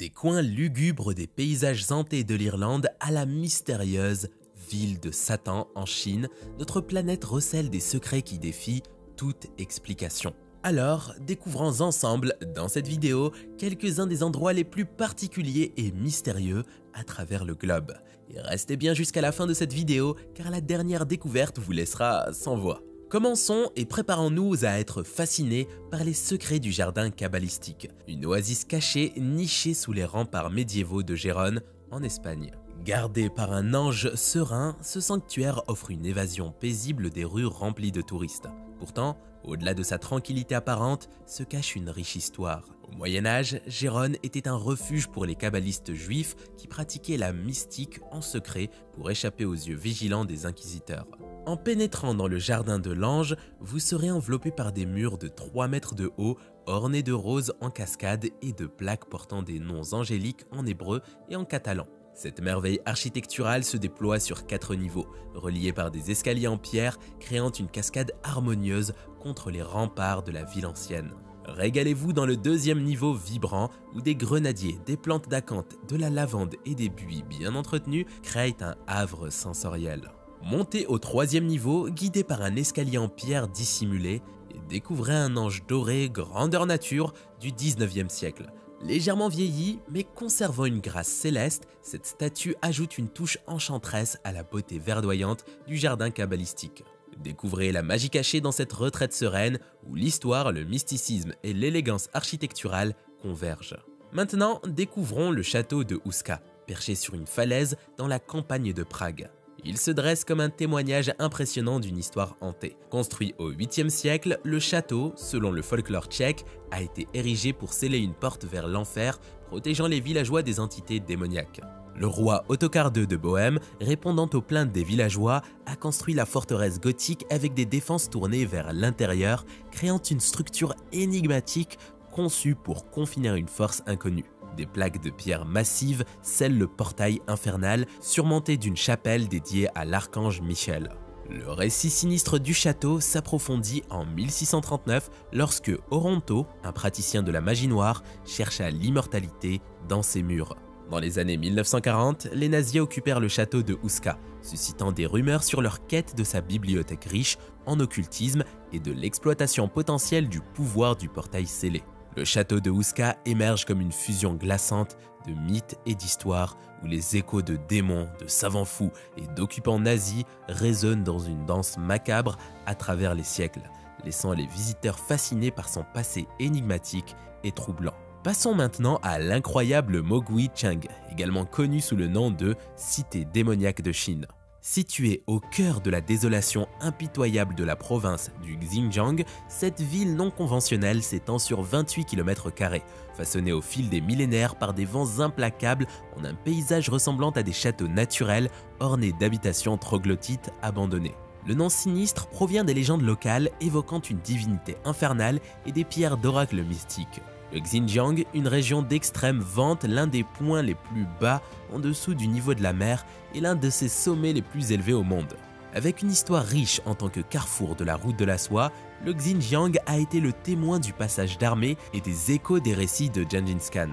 Des coins lugubres des paysages hantés de l'Irlande à la mystérieuse ville de Satan en Chine, notre planète recèle des secrets qui défient toute explication. Alors, découvrons ensemble, dans cette vidéo, quelques-uns des endroits les plus particuliers et mystérieux à travers le globe. Et restez bien jusqu'à la fin de cette vidéo, car la dernière découverte vous laissera sans voix. Commençons et préparons-nous à être fascinés par les secrets du jardin kabbalistique, une oasis cachée nichée sous les remparts médiévaux de Gérone, en Espagne. Gardé par un ange serein, ce sanctuaire offre une évasion paisible des rues remplies de touristes. Pourtant, au-delà de sa tranquillité apparente, se cache une riche histoire. Au Moyen-Âge, Gérone était un refuge pour les kabbalistes juifs qui pratiquaient la mystique en secret pour échapper aux yeux vigilants des inquisiteurs. En pénétrant dans le jardin de l'Ange, vous serez enveloppé par des murs de 3 mètres de haut, ornés de roses en cascade et de plaques portant des noms angéliques en hébreu et en catalan. Cette merveille architecturale se déploie sur 4 niveaux, reliés par des escaliers en pierre, créant une cascade harmonieuse contre les remparts de la ville ancienne. Régalez-vous dans le 2e niveau vibrant, où des grenadiers, des plantes d'acanthe, de la lavande et des buis bien entretenus créent un havre sensoriel. Montez au 3e niveau, guidé par un escalier en pierre dissimulé, et découvrez un ange doré grandeur nature du 19e siècle. Légèrement vieillie, mais conservant une grâce céleste, cette statue ajoute une touche enchanteresse à la beauté verdoyante du jardin kabbalistique. Découvrez la magie cachée dans cette retraite sereine où l'histoire, le mysticisme et l'élégance architecturale convergent. Maintenant, découvrons le château de Houska, perché sur une falaise dans la campagne de Prague. Il se dresse comme un témoignage impressionnant d'une histoire hantée. Construit au 8e siècle, le château, selon le folklore tchèque, a été érigé pour sceller une porte vers l'enfer, protégeant les villageois des entités démoniaques. Le roi Ottokar II de Bohême, répondant aux plaintes des villageois, a construit la forteresse gothique avec des défenses tournées vers l'intérieur, créant une structure énigmatique conçue pour confiner une force inconnue. Des plaques de pierre massives scellent le portail infernal, surmonté d'une chapelle dédiée à l'archange Michel. Le récit sinistre du château s'approfondit en 1639 lorsque Oronto, un praticien de la magie noire, chercha l'immortalité dans ses murs. Dans les années 1940, les nazis occupèrent le château de Houska, suscitant des rumeurs sur leur quête de sa bibliothèque riche en occultisme et de l'exploitation potentielle du pouvoir du portail scellé. Le château de Houska émerge comme une fusion glaçante de mythes et d'histoires où les échos de démons, de savants fous et d'occupants nazis résonnent dans une danse macabre à travers les siècles, laissant les visiteurs fascinés par son passé énigmatique et troublant. Passons maintenant à l'incroyable Mogui Cheng, également connu sous le nom de Cité démoniaque de Chine. Située au cœur de la désolation impitoyable de la province du Xinjiang, cette ville non conventionnelle s'étend sur 28 km², façonnée au fil des millénaires par des vents implacables en un paysage ressemblant à des châteaux naturels ornés d'habitations troglodytes abandonnées. Le nom sinistre provient des légendes locales évoquant une divinité infernale et des pierres d'oracle mystiques. Le Xinjiang, une région d'extrême vente, l'un des points les plus bas en dessous du niveau de la mer et l'un de ses sommets les plus élevés au monde. Avec une histoire riche en tant que carrefour de la route de la soie, le Xinjiang a été le témoin du passage d'armées et des échos des récits de Gengis Khan.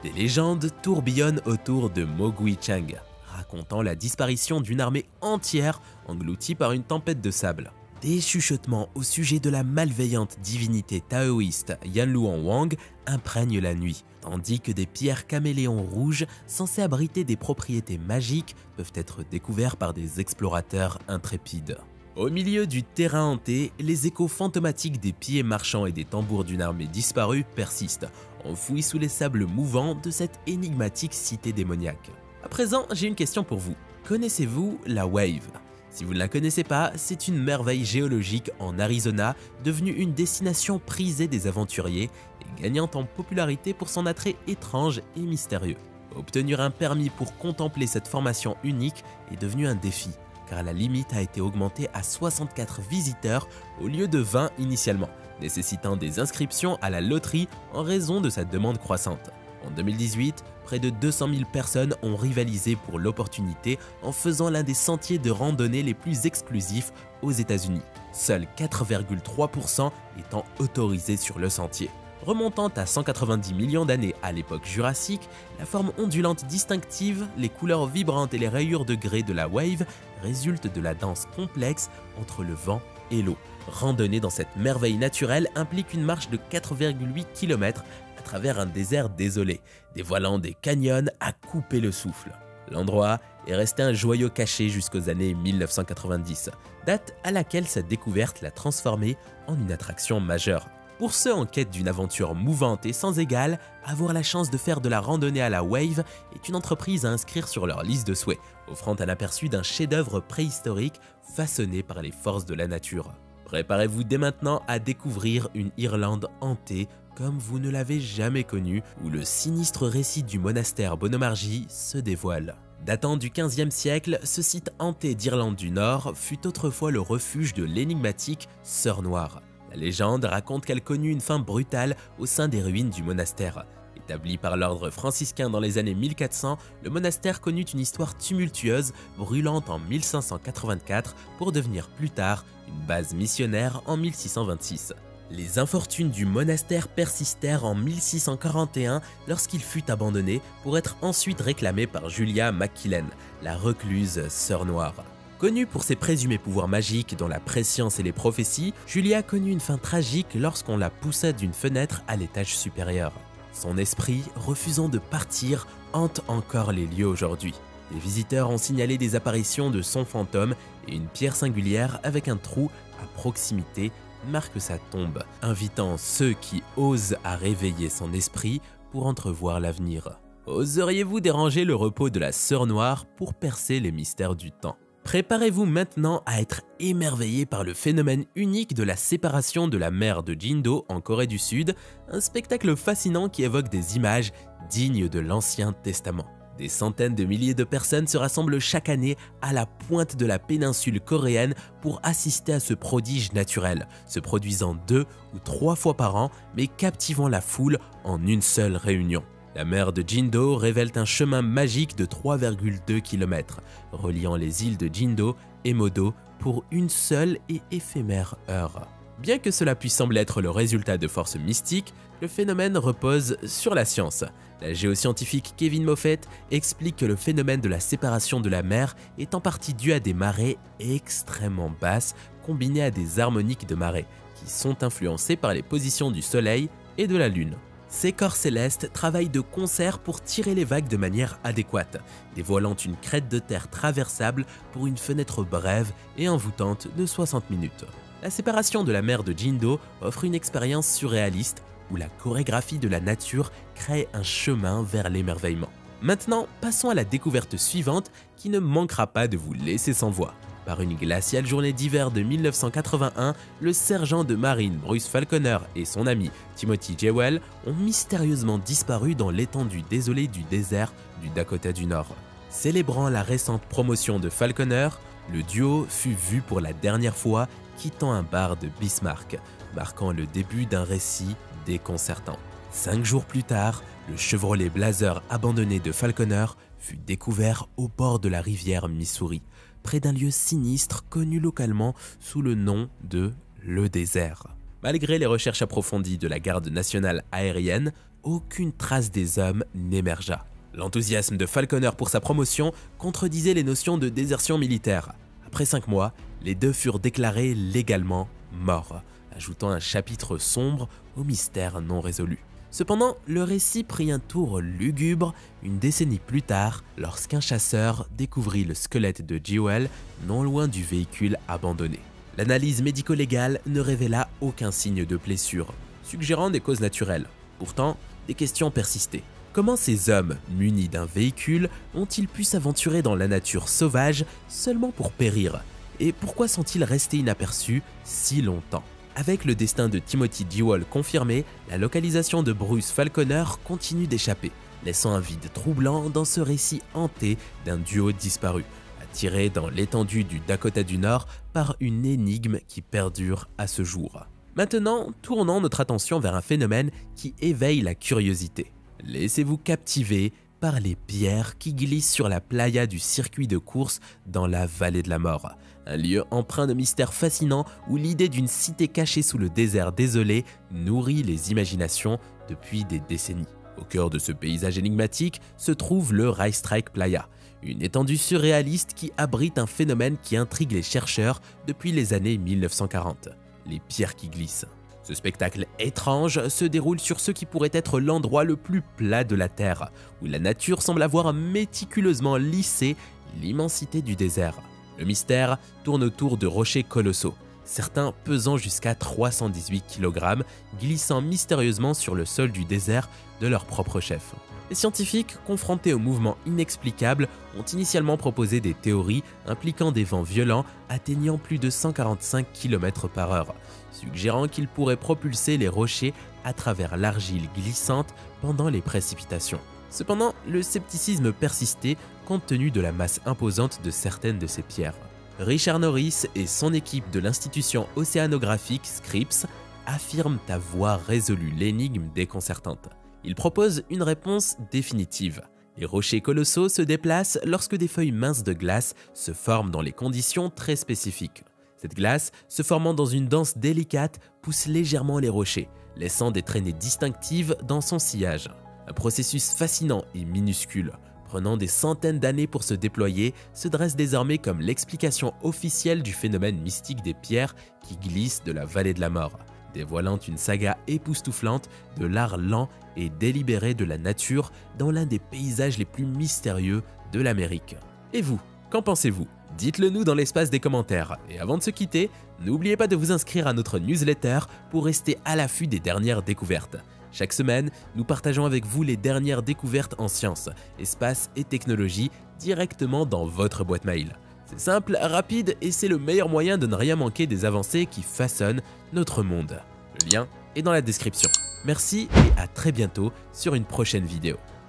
Des légendes tourbillonnent autour de Mogui Cheng, racontant la disparition d'une armée entière engloutie par une tempête de sable. Des chuchotements au sujet de la malveillante divinité taoïste Yanluan Wang imprègnent la nuit, tandis que des pierres caméléons rouges censées abriter des propriétés magiques peuvent être découvertes par des explorateurs intrépides. Au milieu du terrain hanté, les échos fantomatiques des pieds marchands et des tambours d'une armée disparue persistent, enfouis sous les sables mouvants de cette énigmatique cité démoniaque. À présent, j'ai une question pour vous. Connaissez-vous la Wave ? Si vous ne la connaissez pas, c'est une merveille géologique en Arizona, devenue une destination prisée des aventuriers et gagnant en popularité pour son attrait étrange et mystérieux. Obtenir un permis pour contempler cette formation unique est devenu un défi, car la limite a été augmentée à 64 visiteurs au lieu de 20 initialement, nécessitant des inscriptions à la loterie en raison de sa demande croissante. En 2018, près de 200 000 personnes ont rivalisé pour l'opportunité en faisant l'un des sentiers de randonnée les plus exclusifs aux États-Unis, seuls 4,3% étant autorisés sur le sentier. Remontant à 190 millions d'années à l'époque jurassique, la forme ondulante distinctive, les couleurs vibrantes et les rayures de grès de la wave résultent de la danse complexe entre le vent et l'eau. Randonner dans cette merveille naturelle implique une marche de 4,8 km à travers un désert désolé, dévoilant des canyons à couper le souffle. L'endroit est resté un joyau caché jusqu'aux années 1990, date à laquelle sa découverte l'a transformé en une attraction majeure. Pour ceux en quête d'une aventure mouvante et sans égale, avoir la chance de faire de la randonnée à la Wave est une entreprise à inscrire sur leur liste de souhaits, offrant un aperçu d'un chef-d'œuvre préhistorique façonné par les forces de la nature. Préparez-vous dès maintenant à découvrir une Irlande hantée comme vous ne l'avez jamais connue, où le sinistre récit du monastère Bonomargee se dévoile. Datant du XVe siècle, ce site hanté d'Irlande du Nord fut autrefois le refuge de l'énigmatique Sœur Noire. La légende raconte qu'elle connut une fin brutale au sein des ruines du monastère. Établi par l'ordre franciscain dans les années 1400, le monastère connut une histoire tumultueuse, brûlant en 1584 pour devenir plus tard une base missionnaire en 1626. Les infortunes du monastère persistèrent en 1641 lorsqu'il fut abandonné pour être ensuite réclamé par Julia MacKillen, la recluse Sœur Noire. Connue pour ses présumés pouvoirs magiques dans la prescience et les prophéties, Julia connut une fin tragique lorsqu'on la poussa d'une fenêtre à l'étage supérieur. Son esprit, refusant de partir, hante encore les lieux aujourd'hui. Les visiteurs ont signalé des apparitions de son fantôme et une pierre singulière avec un trou à proximité marque sa tombe, invitant ceux qui osent à réveiller son esprit pour entrevoir l'avenir. Oseriez-vous déranger le repos de la Sœur Noire pour percer les mystères du temps? Préparez-vous maintenant à être émerveillé par le phénomène unique de la séparation de la mer de Jindo en Corée du Sud, un spectacle fascinant qui évoque des images dignes de l'Ancien Testament. Des centaines de milliers de personnes se rassemblent chaque année à la pointe de la péninsule coréenne pour assister à ce prodige naturel, se produisant 2 ou 3 fois par an, mais captivant la foule en une seule réunion. La mer de Jindo révèle un chemin magique de 3,2 km, reliant les îles de Jindo et Modo pour une seule et éphémère heure. Bien que cela puisse sembler être le résultat de forces mystiques, le phénomène repose sur la science. La géoscientifique Kevin Moffett explique que le phénomène de la séparation de la mer est en partie dû à des marées extrêmement basses combinées à des harmoniques de marée, qui sont influencées par les positions du Soleil et de la Lune. Ces corps célestes travaillent de concert pour tirer les vagues de manière adéquate, dévoilant une crête de terre traversable pour une fenêtre brève et envoûtante de 60 minutes. La séparation de la mer de Jindo offre une expérience surréaliste où la chorégraphie de la nature crée un chemin vers l'émerveillement. Maintenant, passons à la découverte suivante qui ne manquera pas de vous laisser sans voix. Par une glaciale journée d'hiver de 1981, le sergent de marine Bruce Falconer et son ami Timothy Jewell ont mystérieusement disparu dans l'étendue désolée du désert du Dakota du Nord. Célébrant la récente promotion de Falconer, le duo fut vu pour la dernière fois quittant un bar de Bismarck, marquant le début d'un récit déconcertant. 5 jours plus tard, le Chevrolet Blazer abandonné de Falconer fut découvert au bord de la rivière Missouri, près d'un lieu sinistre connu localement sous le nom de Le Désert. Malgré les recherches approfondies de la garde nationale aérienne, aucune trace des hommes n'émergea. L'enthousiasme de Falconer pour sa promotion contredisait les notions de désertion militaire. Après 5 mois, les deux furent déclarés légalement morts, ajoutant un chapitre sombre au mystère non résolu. Cependant, le récit prit un tour lugubre une décennie plus tard lorsqu'un chasseur découvrit le squelette de Jewell non loin du véhicule abandonné. L'analyse médico-légale ne révéla aucun signe de blessure, suggérant des causes naturelles. Pourtant, des questions persistaient. Comment ces hommes, munis d'un véhicule, ont-ils pu s'aventurer dans la nature sauvage seulement pour périr? Et pourquoi sont-ils restés inaperçus si longtemps? Avec le destin de Timothy Jewell confirmé, la localisation de Bruce Falconer continue d'échapper, laissant un vide troublant dans ce récit hanté d'un duo disparu, attiré dans l'étendue du Dakota du Nord par une énigme qui perdure à ce jour. Maintenant, tournons notre attention vers un phénomène qui éveille la curiosité. Laissez-vous captiver par les pierres qui glissent sur la playa du circuit de course dans la vallée de la mort. Un lieu empreint de mystères fascinants où l'idée d'une cité cachée sous le désert désolé nourrit les imaginations depuis des décennies. Au cœur de ce paysage énigmatique se trouve le Rijksrijk Playa, une étendue surréaliste qui abrite un phénomène qui intrigue les chercheurs depuis les années 1940, les pierres qui glissent. Ce spectacle étrange se déroule sur ce qui pourrait être l'endroit le plus plat de la Terre, où la nature semble avoir méticuleusement lissé l'immensité du désert. Le mystère tourne autour de rochers colossaux, certains pesant jusqu'à 318 kg, glissant mystérieusement sur le sol du désert de leur propre chef. Les scientifiques, confrontés au mouvement inexplicable, ont initialement proposé des théories impliquant des vents violents atteignant plus de 145 km/h, suggérant qu'ils pourraient propulser les rochers à travers l'argile glissante pendant les précipitations. Cependant, le scepticisme persistait compte tenu de la masse imposante de certaines de ces pierres. Richard Norris et son équipe de l'institution océanographique Scripps affirment avoir résolu l'énigme déconcertante. Ils proposent une réponse définitive. Les rochers colossaux se déplacent lorsque des feuilles minces de glace se forment dans les conditions très spécifiques. Cette glace, se formant dans une danse délicate, pousse légèrement les rochers, laissant des traînées distinctives dans son sillage. Un processus fascinant et minuscule, prenant des centaines d'années pour se déployer, se dresse désormais comme l'explication officielle du phénomène mystique des pierres qui glissent de la vallée de la mort, dévoilant une saga époustouflante de l'art lent et délibéré de la nature dans l'un des paysages les plus mystérieux de l'Amérique. Et vous, qu'en pensez-vous? Dites-le nous dans l'espace des commentaires. Et avant de se quitter, n'oubliez pas de vous inscrire à notre newsletter pour rester à l'affût des dernières découvertes. Chaque semaine, nous partageons avec vous les dernières découvertes en sciences, espace et technologie directement dans votre boîte mail. C'est simple, rapide et c'est le meilleur moyen de ne rien manquer des avancées qui façonnent notre monde. Le lien est dans la description. Merci et à très bientôt sur une prochaine vidéo.